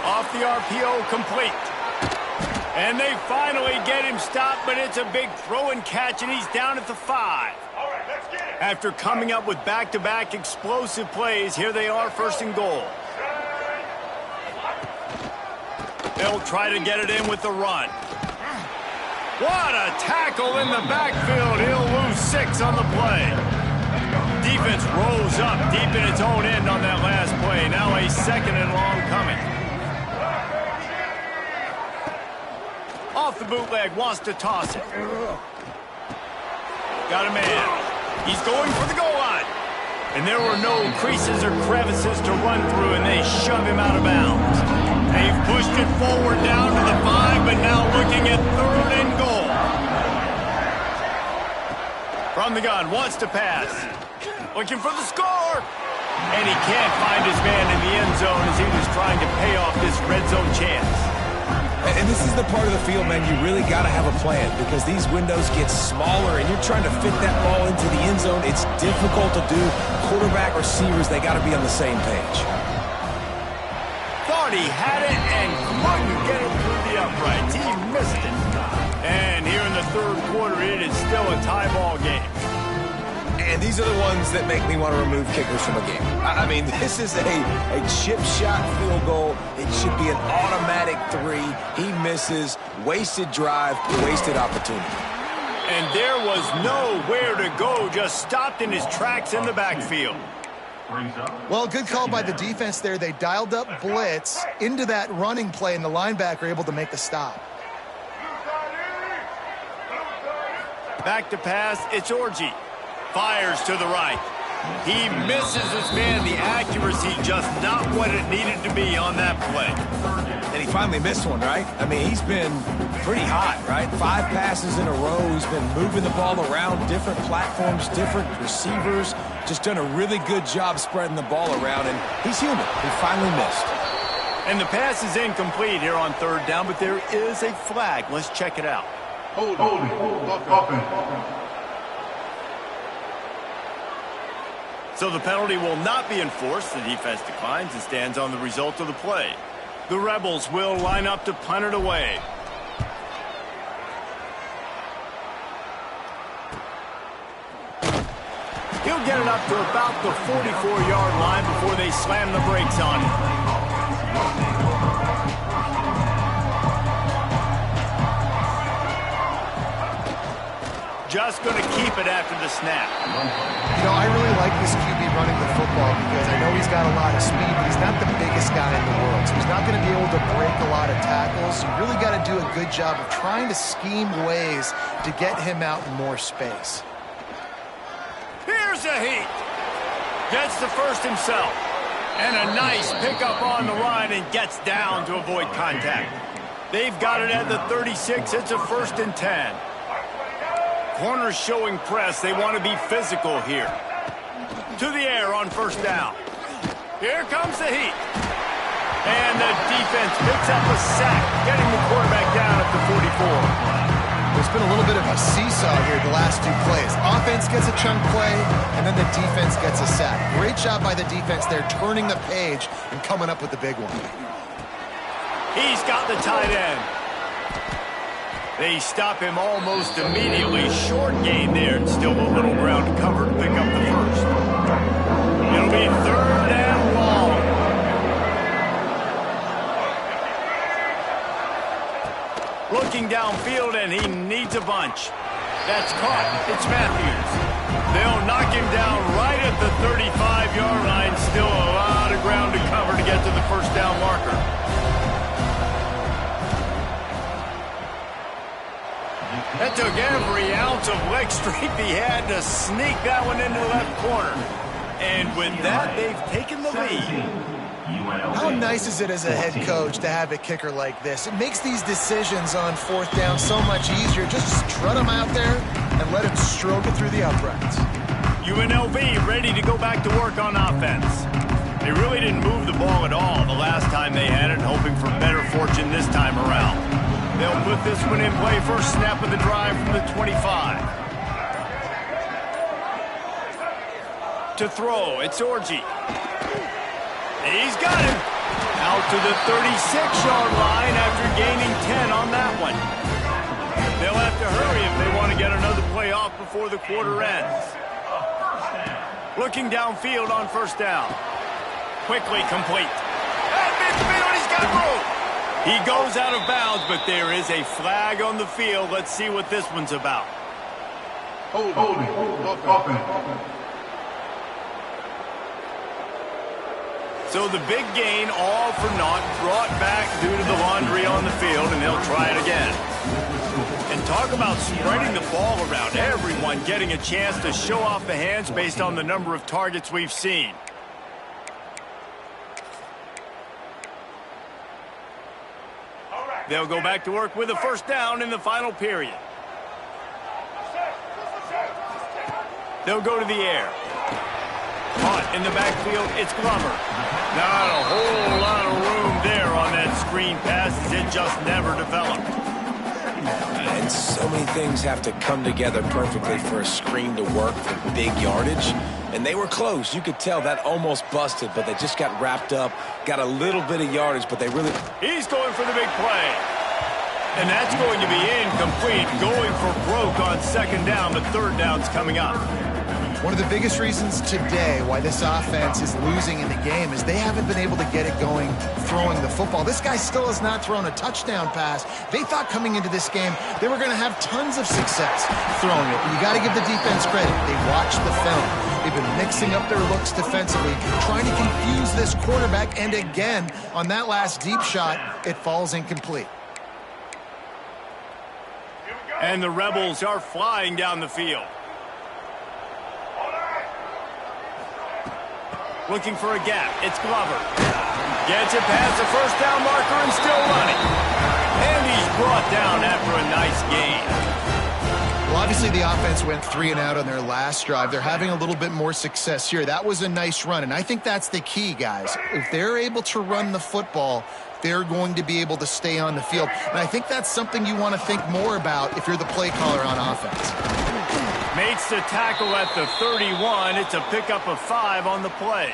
Speaker 1: Off the RPO, complete. And they finally get him stopped, but it's a big throw and catch, and he's down at the 5. After coming up with back-to-back explosive plays, here they are, 1st and goal. They'll try to get it in with the run. What a tackle in the backfield. He'll lose 6 on the play. Defense rose up deep in its own end on that last play. Now a 2nd and long coming. Off the bootleg, wants to toss it. Got a man. He's going for the goal line. And there were no creases or crevices to run through, and they shove him out of bounds. They've pushed it forward down to the 5, but now looking at 3rd and goal. From the gun, wants to pass. Looking for the score. And he can't find his man in the end zone as he was trying to pay off this red zone chance.
Speaker 2: And this is the part of the field, man, you really got to have a plan because these windows get smaller and you're trying to fit that ball into the end zone. It's difficult to do. Quarterback, receivers, they got to be on the same page.
Speaker 1: Thought he had it and couldn't get it through the uprights. He missed it. And here in the 3rd quarter, it is still a tie ball game.
Speaker 3: And
Speaker 2: And these are the ones that make me want to remove kickers from a game. I mean, this is a chip shot field goal. It should be an automatic 3. He misses. Wasted drive, wasted opportunity.
Speaker 1: And there was nowhere to go, just stopped in his tracks in the backfield.
Speaker 3: Well, good call by the defense there. They dialed up blitz into that running play, and the linebacker able to make the stop.
Speaker 1: Back to pass, it's Orji. Fires to the right. He misses his man. The accuracy just not what it needed to be on that play.
Speaker 2: And he finally missed one, right? I mean, he's been pretty hot, right? 5 passes in a row. He's been moving the ball around different platforms, different receivers. Just done a really good job spreading the ball around, and he's human. He finally missed.
Speaker 1: And the pass is incomplete here on 3rd down, but there is a flag. Let's check it out.
Speaker 4: Hold it.
Speaker 1: So the penalty will not be enforced. The defense declines and stands on the result of the play. The Rebels will line up to punt it away. He'll get it up to about the 44-yard line before they slam the brakes on him. Just going to keep it after the snap.
Speaker 3: You know, I really like this QB running the football because I know he's got a lot of speed, but he's not the biggest guy in the world. So he's not going to be able to break a lot of tackles. You really got to do a good job of trying to scheme ways to get him out in more space.
Speaker 1: Here's a heat. Gets the first himself. And a nice pickup on the line and gets down to avoid contact. They've got it at the 36. It's a 1st and 10. Corners showing press. They want to be physical here. To the air on 1st down. Here comes the heat. And the defense picks up a sack, getting the quarterback down at the 44.
Speaker 3: There's been a little bit of a seesaw here the last 2 plays. Offense gets a chunk play, and then the defense gets a sack. Great job by the defense there, turning the page and coming up with the big one.
Speaker 1: He's got the tight end. They stop him almost immediately. Short gain there, and still a little ground to cover to pick up the first. It'll be 3rd and long. Looking downfield, and he needs a bunch. That's caught. It's Matthews. They'll knock him down right at the 35-yard line. Still a lot of ground to cover to get to the 1st down marker. That took every ounce of leg strength he had to sneak that one into the left corner. And with that, they've taken the lead.
Speaker 3: How nice is it as a head coach to have a kicker like this? It makes these decisions on 4th down so much easier. Just strut him out there and let him stroke it through the uprights.
Speaker 1: UNLV ready to go back to work on offense. They really didn't move the ball at all the last time they had it, hoping for better fortune this time around. They'll put this one in play. First snap of the drive from the 25. To throw, it's Orji. He's got him. Out to the 36-yard line after gaining 10 on that one. They'll have to hurry if they want to get another play off before the quarter ends. Looking downfield on 1st down. Quickly complete. At midfield, he's got room. He goes out of bounds, but there is a flag on the field. Let's see what this one's about.
Speaker 4: Hold it.
Speaker 1: So the big gain, all for naught, brought back due to the laundry on the field, and they'll try it again. And talk about spreading the ball around. Everyone getting a chance to show off the hands based on the number of targets we've seen. They'll go back to work with a 1st down in the final period. They'll go to the air. Caught in the backfield, it's Glover. Not a whole lot of room there on that screen pass as it just never developed.
Speaker 2: And so many things have to come together perfectly for a screen to work for big yardage. And they were close. You could tell that almost busted, but they just got wrapped up, got a little bit of yardage, but they really...
Speaker 1: He's going for the big play. And that's going to be incomplete. Going for broke on 2nd down, but 3rd down's coming up.
Speaker 3: One of the biggest reasons today why this offense is losing in the game is they haven't been able to get it going throwing the football. This guy still has not thrown a touchdown pass. They thought coming into this game they were going to have tons of success throwing it. You got to give the defense credit. They watched the film. They've been mixing up their looks defensively, trying to confuse this quarterback, and again, on that last deep shot, it falls incomplete.
Speaker 1: And the Rebels are flying down the field. Looking for a gap. It's Glover. Gets it past the first down marker and still running. And he's brought down after a nice gain.
Speaker 3: Well, obviously the offense went 3 and out on their last drive. They're having a little bit more success here. That was a nice run, and I think that's the key, guys. If they're able to run the football, they're going to be able to stay on the field. And I think that's something you want to think more about if you're the play caller on offense.
Speaker 1: Makes the tackle at the 31. It's a pickup of 5 on the play.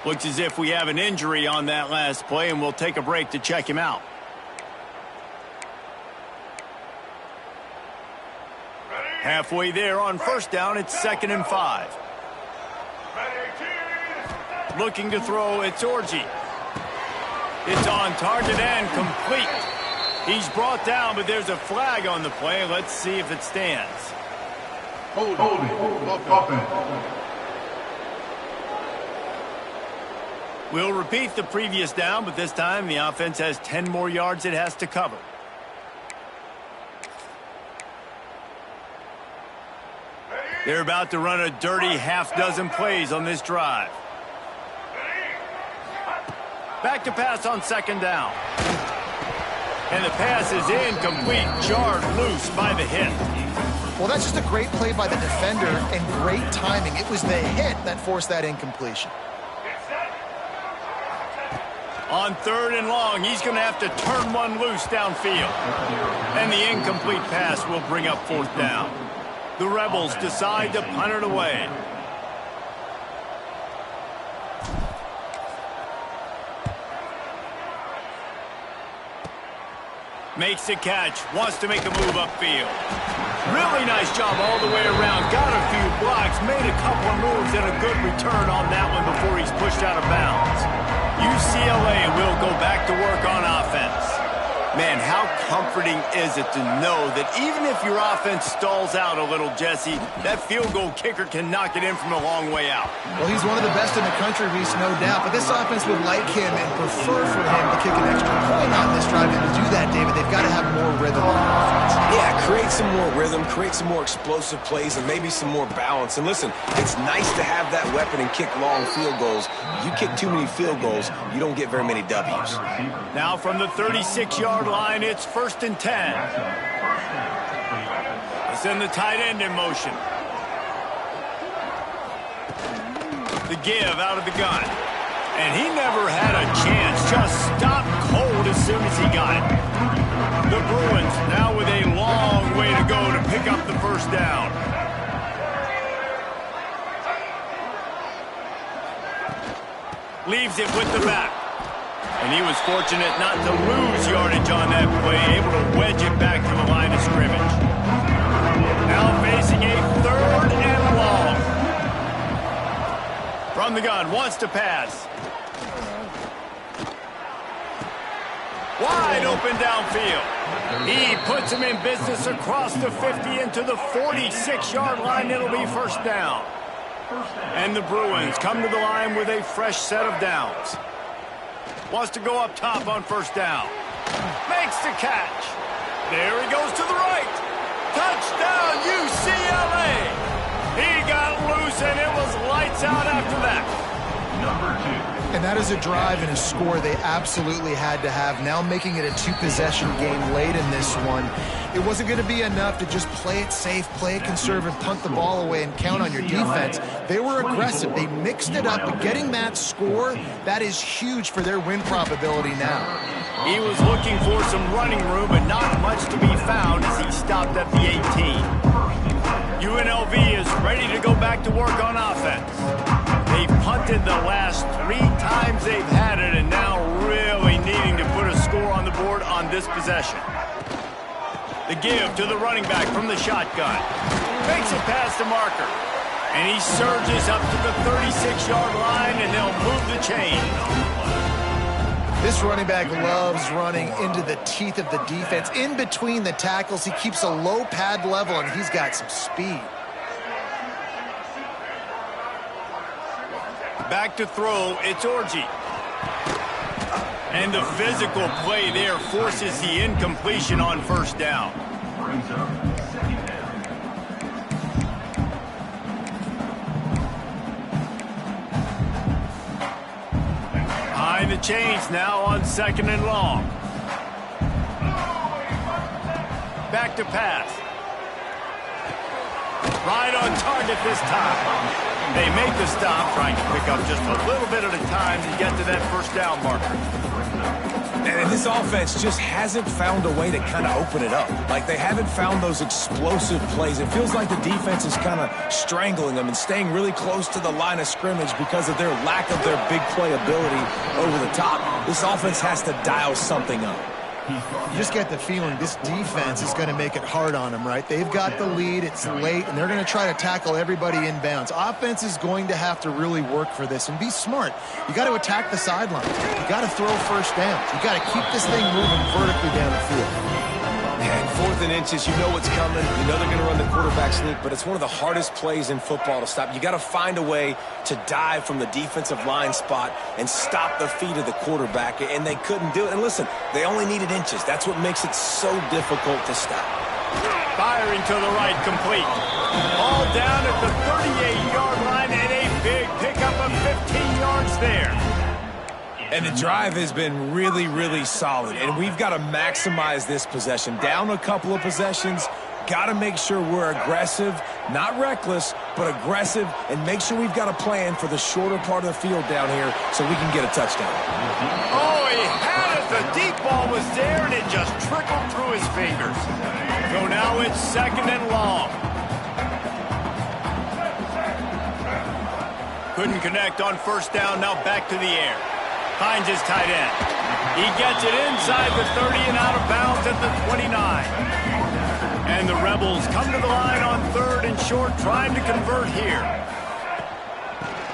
Speaker 1: Looks as if we have an injury on that last play, and we'll take a break to check him out. Halfway there on first down, it's 2nd and 5. Looking to throw, it's Orji. It's on target and complete. He's brought down, but there's a flag on the play. Let's see if it stands.
Speaker 4: Holding. Offense.
Speaker 1: We'll repeat the previous down, but this time the offense has 10 more yards it has to cover. They're about to run a dirty half-dozen plays on this drive. Back to pass on 2nd down. And the pass is incomplete, jarred loose by the hit.
Speaker 3: Well, that's just a great play by the defender and great timing. It was the hit that forced that incompletion.
Speaker 1: On 3rd and long, he's going to have to turn one loose downfield. And the incomplete pass will bring up 4th down. The Rebels decide to punt it away. Makes the catch, wants to make a move upfield. Really nice job all the way around. Got a few blocks, made a couple of moves, and a good return on that one before he's pushed out of bounds. UCLA will go back to work on offense. Man, how comforting is it to know that even if your offense stalls out a little, Jesse, that field goal kicker can knock it in from a long way out.
Speaker 3: Well, he's one of the best in the country, Reese, no doubt. But this offense would like him and prefer for him to kick an extra point on this drive. And to do that, David, they've got to have more rhythm on offense.
Speaker 2: Yeah, create some more rhythm, create some more explosive plays, and maybe some more balance. And listen, it's nice to have that weapon and kick long field goals. You kick too many field goals, you don't get very many W's.
Speaker 1: Now from the 36-yard line, it's 1st and 10. Let's send the tight end in motion. The give out of the gun. And he never had a chance. Just stopped cold as soon as he got it. The Bruins now with a long way to go to pick up the first down. Leaves it with the back. And he was fortunate not to lose yardage on that play, able to wedge it back to the line of scrimmage. Now facing a 3rd and long. From the gun, wants to pass. Wide open downfield. He puts him in business across the 50 into the 46-yard line. It'll be first down. And the Bruins come to the line with a fresh set of downs. Wants to go up top on first down. Makes the catch. There he goes to the right. Touchdown, UCLA. He got loose, and it was lights out after that.
Speaker 3: And that is a drive and a score they absolutely had to have. Now making it a 2-possession game late in this one. It wasn't going to be enough to just play it safe, play it conservative, punt the ball away, and count on your defense. They were aggressive. They mixed it up, but getting that score, that is huge for their win probability now.
Speaker 1: He was looking for some running room, but not much to be found as he stopped at the 18. UNLV is ready to go back to work on offense. They've punted the last 3 times they've had it, and now really needing to put a score on the board on this possession. The give to the running back from the shotgun. Makes it past the marker. And he surges up to the 36-yard line, and they'll move the chain.
Speaker 3: This running back loves running into the teeth of the defense. In between the tackles, he keeps a low pad level, and he's got some speed.
Speaker 1: Back to throw, it's Orji. And the physical play there forces the incompletion on first down. Behind the chains now on 2nd and long. Back to pass. Right on target this time. They make the stop, trying to pick up just a little bit at a time to get to that first down marker.
Speaker 2: And this offense just hasn't found a way to kind of open it up. Like, they haven't found those explosive plays. It feels like the defense is kind of strangling them and staying really close to the line of scrimmage because of their lack of their big play ability over the top. This offense has to dial something up.
Speaker 3: You just get the feeling this defense is going to make it hard on them, right? They've got the lead, it's late, and they're going to try to tackle everybody inbounds. Offense is going to have to really work for this and be smart. You got to attack the sideline. You got to throw first down. You got to keep this thing moving vertically down the field.
Speaker 2: And 4th and inches, you know what's coming. You know they're going to run the quarterback sneak, but it's one of the hardest plays in football to stop. You got to find a way to dive from the defensive line spot and stop the feet of the quarterback, and they couldn't do it. And listen, they only needed inches. That's what makes it so difficult to stop.
Speaker 1: Firing to the right, complete. All down at the 38-yard line, and a big pickup of 15 yards there.
Speaker 2: And the drive has been really, really solid. And we've got to maximize this possession. Down a couple of possessions, got to make sure we're aggressive, not reckless, but aggressive, and make sure we've got a plan for the shorter part of the field down here so we can get a touchdown.
Speaker 1: Oh, he had it. The deep ball was there, and it just trickled through his fingers. So now it's 2nd and long. Couldn't connect on first down. Now back to the air. Finds his tight end. He gets it inside the 30 and out of bounds at the 29. And the Rebels come to the line on 3rd and short, trying to convert here.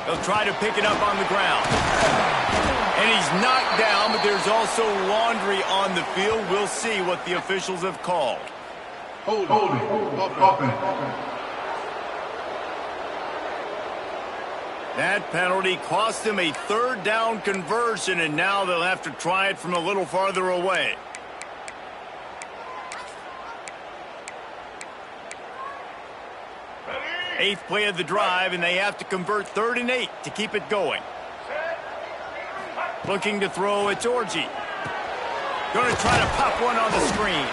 Speaker 1: They'll try to pick it up on the ground. And he's knocked down, but there's also laundry on the field. We'll see what the officials have called.
Speaker 4: Holding. Offense.
Speaker 1: That penalty cost them a 3rd down conversion, and now they'll have to try it from a little farther away. Eighth play of the drive, and they have to convert 3rd and 8 to keep it going. Looking to throw, it's Orji. Going to try to pop one on the screen.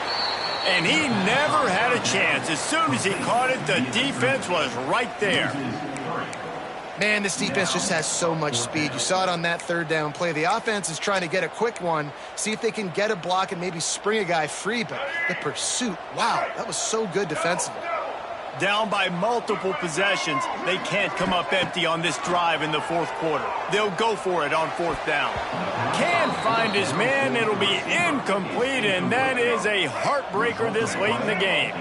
Speaker 1: And he never had a chance. As soon as he caught it, the defense was right there.
Speaker 3: Man, this defense just has so much speed. You saw it on that 3rd down play. The offense is trying to get a quick one, see if they can get a block and maybe spring a guy free, but the pursuit, wow, that was so good defensively.
Speaker 1: Down by multiple possessions, they can't come up empty on this drive in the 4th quarter. They'll go for it on 4th down. Can't find his man, it'll be incomplete, and that is a heartbreaker this late in the game.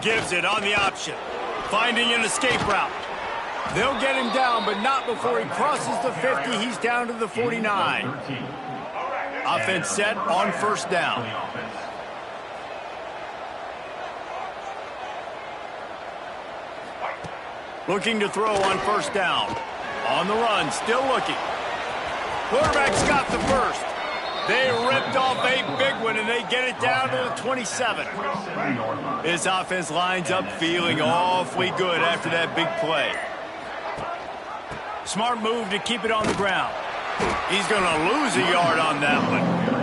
Speaker 1: Gives it on the option. Finding an escape route. They'll get him down, but not before he crosses the 50. He's down to the 49. Offense set on first down. Looking to throw on first down. On the run, still looking. Quarterback's got the first. They ripped off a big one, and they get it down to the 27. This offense lines up feeling awfully good after that big play. Smart move to keep it on the ground. He's going to lose a yard on that one.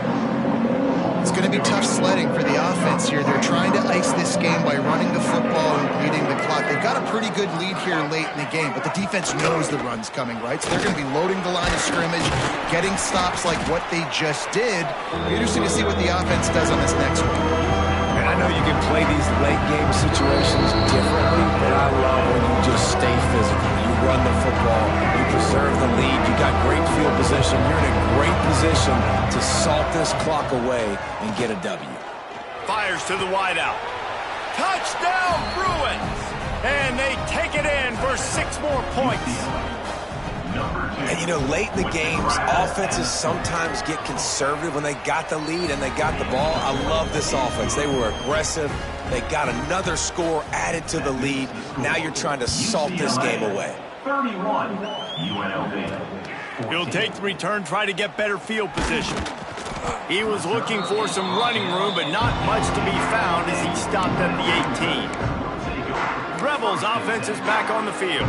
Speaker 3: It's going to be tough sledding for the offense here. They're trying to ice this game by running the football and bleeding the clock. They've got a pretty good lead here late in the game, but the defense knows the run's coming, right? So they're going to be loading the line of scrimmage, getting stops like what they just did. It'll be interesting to see what the offense does on this next one.
Speaker 2: And I know you can play these late game situations differently, but I love when you just stay physical. You run the football, you preserve the lead, you got great field position. You're in a great position to salt this clock away and get a W.
Speaker 1: Fires to the wideout. Touchdown, Bruins! And they take it in for 6 more points.
Speaker 2: And, you know, late in the games, offenses sometimes get conservative when they got the lead and they got the ball. I love this offense. They were aggressive. They got another score added to the lead. Now you're trying to salt this game away.
Speaker 6: 31, UNLV.
Speaker 1: He'll take the return, try to get better field position. He was looking for some running room, but not much to be found as he stopped at the 18. Rebels offense is back on the field.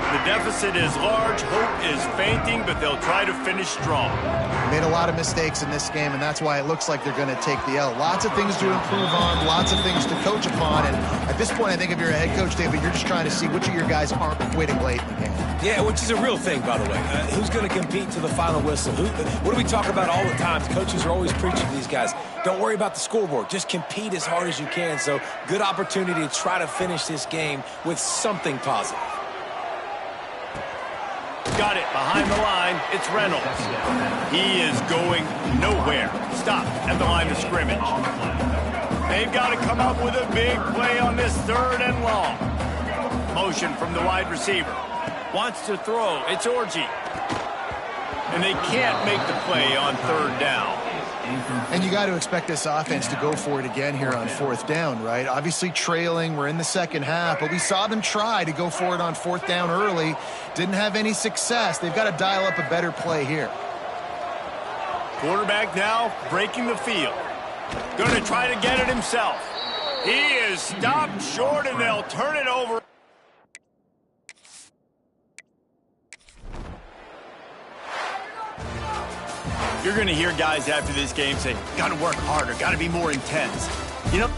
Speaker 1: The deficit is large, hope is fainting, but they'll try to finish strong.
Speaker 3: Made a lot of mistakes in this game, and that's why it looks like they're going to take the L. Lots of things to improve on, lots of things to coach upon, and at this point, I think if you're a head coach, David, you're just trying to see which of your guys aren't quitting late in the game.
Speaker 2: Yeah, which is a real thing, by the way. Who's going to compete to the final whistle? What do we talk about all the time? Coaches are always preaching to these guys. Don't worry about the scoreboard. Just compete as hard as you can. So good opportunity to try to finish this game with something positive.
Speaker 1: Got it behind the line. It's Reynolds. He is going nowhere. Stop at the line of scrimmage. They've got to come up with a big play on this 3rd and long. Motion from the wide receiver. Wants to throw. It's Orji. And they can't make the play on 3rd down.
Speaker 3: And you got to expect this offense to go for it again here on 4th down, right? Obviously trailing, we're in the second half, but we saw them try to go for it on 4th down early. Didn't have any success. They've got to dial up a better play here.
Speaker 1: Quarterback now breaking the field. Going to try to get it himself. He is stopped short, and they'll turn it over. You're going to hear guys after this game say, got to work harder, got to be more intense. You know,